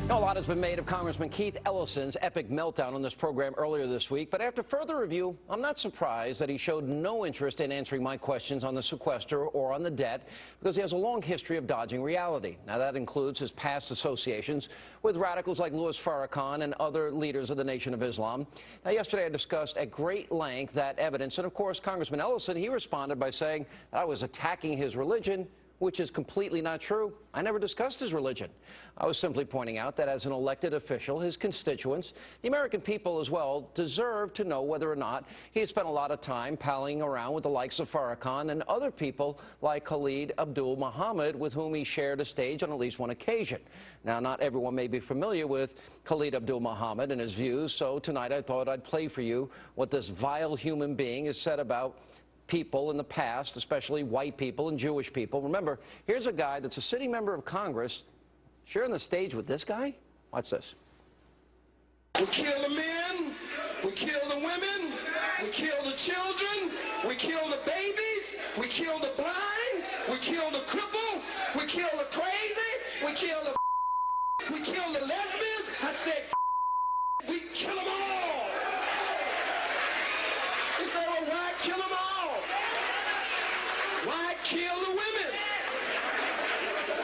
A lot has been made of Congressman Keith Ellison's epic meltdown on this program earlier this week, but after further review, I'm not surprised that he showed no interest in answering my questions on the sequester or on the debt, because he has a long history of dodging reality. Now, that includes his past associations with radicals like Louis Farrakahn and other leaders of the Nation of Islam. Now, yesterday I discussed at great length that evidence, and of course, Congressman Ellison, he responded by saying that I was attacking his religion, which is completely not true. I never discussed his religion. I was simply pointing out that as an elected official, his constituents, the American people as well, deserve to know whether or not he has spent a lot of time palling around with the likes of Farrakhan and other people like Khalid Abdul Muhammad, with whom he shared a stage on at least one occasion. Now, not everyone may be familiar with Khalid Abdul Muhammad and his views, so tonight I thought I'd play for you what this vile human being has said about people in the past, especially white people and Jewish people. Remember, here's a guy that's a sitting member of Congress sharing the stage with this guy. Watch this. We kill the men, we kill the women, we kill the children, we kill the babies, we kill the blind, we kill the cripple, we kill the crazy, we kill the lesbians. I said, we kill them all. He said, well, why kill them all? Why kill the women?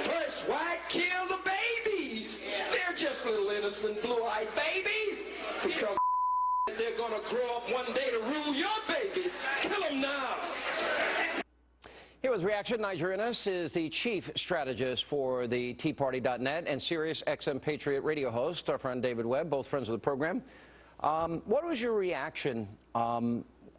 First, why kill the babies? They're just little innocent blue-eyed babies, because they're going to grow up one day to rule your babies. Kill them now. Here with reaction, Niger Innes is the chief strategist for the TeaParty.net and Sirius XM Patriot radio host, our friend David Webb, both friends of the program. What was your reaction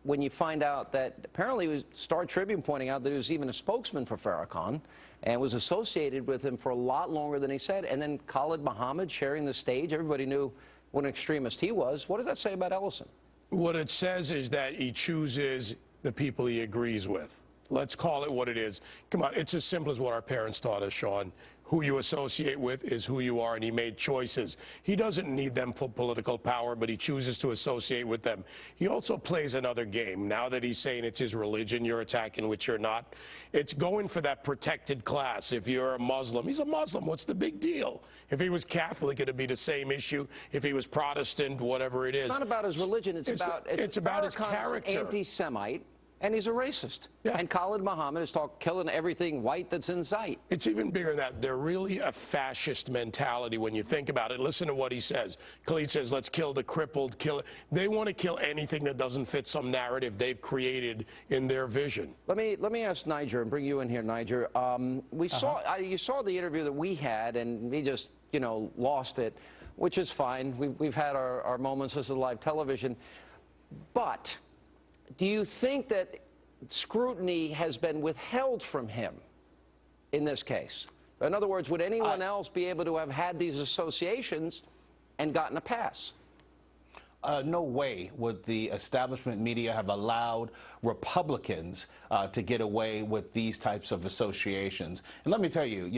when you find out that apparently it was Star Tribune pointing out that he was even a spokesman for Farrakhan and was associated with him for a lot longer than he said, and then Khalid Muhammad sharing the stage? Everybody knew what an extremist he was. What does that say about Ellison? What it says is that he chooses the people he agrees with. Let's call it what it is. Come on, it's as simple as what our parents taught us, Sean. Who you associate with is who you are, and he made choices. He doesn't need them for political power, but he chooses to associate with them. He also plays another game. Now that he's saying it's his religion you're attacking, which you're not, it's going for that protected class. If you're a Muslim, he's a Muslim. What's the big deal? If he was Catholic, it'd be the same issue. If he was Protestant, whatever it is. It's not about his religion. It's about his character. An anti-Semite. And he's a racist. Yeah. And Khalid Muhammad is killing everything white that's in sight. It's even bigger than that. They're really a fascist mentality when you think about it. Listen to what he says. Khalid says, let's kill the crippled, kill it. They want to kill anything that doesn't fit some narrative they've created in their vision. Let me ask Niger and bring you in here, Niger. You saw the interview that we had, and we just, lost it, which is fine. We've had our moments. This is live television. But do you think that scrutiny has been withheld from him in this case? In other words, would anyone else be able to have had these associations and gotten a pass? No way would the establishment media have allowed Republicans to get away with these types of associations. And let me tell you,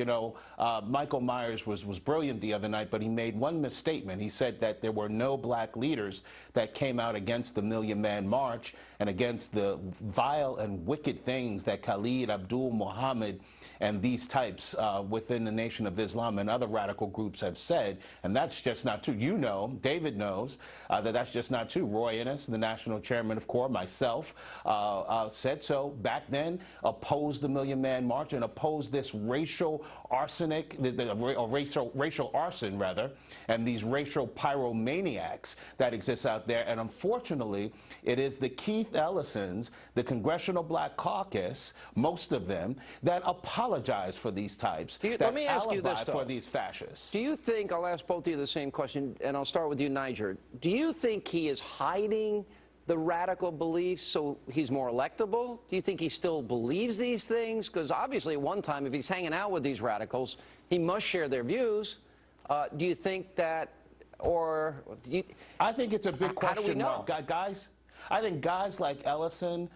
Michael Myers was brilliant the other night, but he made one misstatement. He said that there were no black leaders that came out against the Million Man March and against the vile and wicked things that Khalid Abdul Muhammad and these types within the Nation of Islam and other radical groups have said. And that's just not true. David knows that that's just not true. Roy Innes, the national chairman of CORE, myself, said so back then, opposed the Million Man March and opposed this racial arsenic, racial arson, rather, and these racial pyromaniacs that exist out there. And unfortunately, it is the Keith Ellisons, the Congressional Black Caucus, most of them, that apologize for these types. Let me ask you this, though. For these fascists. Do you think, I'll ask both of you the same question, and I'll start with you, Niger. Do you think he is hiding the radical beliefs so he's more electable? Do you think he still believes these things? Because obviously at one time, if he's hanging out with these radicals, he must share their views. Do you think that, or do you, I think it's a big question. How do we know? Guys, I think guys like Ellison,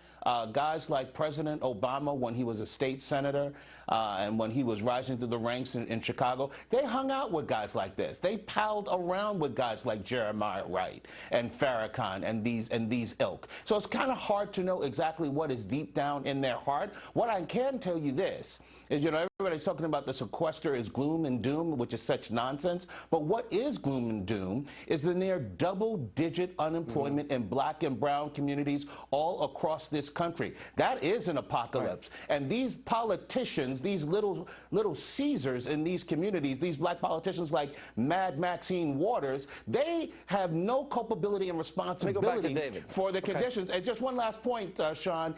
guys like President Obama when he was a state senator and when he was rising through the ranks in Chicago, they hung out with guys like this. They palled around with guys like Jeremiah Wright and Farrakhan and these ilk. So it's kind of hard to know exactly what is deep down in their heart. What I can tell you this is, Everybody's talking about the sequester is gloom and doom, which is such nonsense. But what is gloom and doom is the near double-digit unemployment in black and brown communities all across this country. That is an apocalypse. Right. And these politicians, these little Caesars in these communities, these black politicians like Mad Maxine Waters, they have no culpability and responsibility for the conditions. And just one last point, Sean.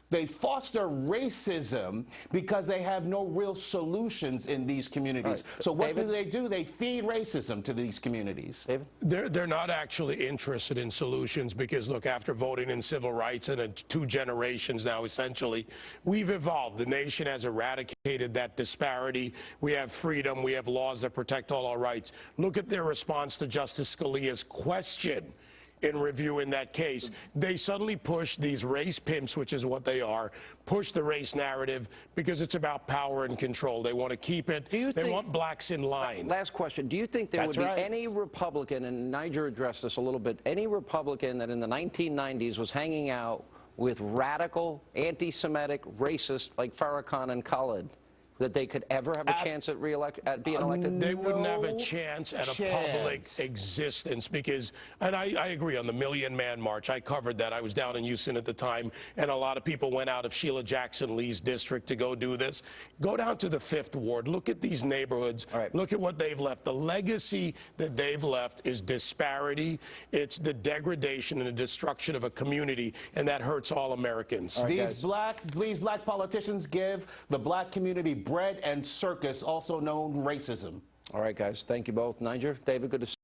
They foster racism because they have no real solutions in these communities. Right. So what do? They feed racism to these communities. David? They're not actually interested in solutions because, look, after voting in civil rights in 2 generations now, essentially, we've evolved. The nation has eradicated that disparity. We have freedom. We have laws that protect all our rights. Look at their response to Justice Scalia's question in reviewing that case. They suddenly push these race pimps, which is what they are, push the race narrative because it's about power and control. They want to keep it. They want blacks in line. Last question. Do you think there would be any Republican, and Niger addressed this a little bit, any Republican that in the 1990s was hanging out with radical, anti-Semitic, racist like Farrakhan and Khalid, that they could ever have a chance at being elected? They wouldn't have a chance at a public existence because, and I agree on the Million Man March. I covered that. I was down in Houston at the time, and a lot of people went out of Sheila Jackson Lee's district to go do this. Go down to the 5th Ward. Look at these neighborhoods. Right. Look at what they've left. The legacy that they've left is disparity. It's the degradation and the destruction of a community, and that hurts all Americans. Right, these black politicians give the black community bread and circus, also known racism. All right, guys. Thank you both. Niger, David, good to see you.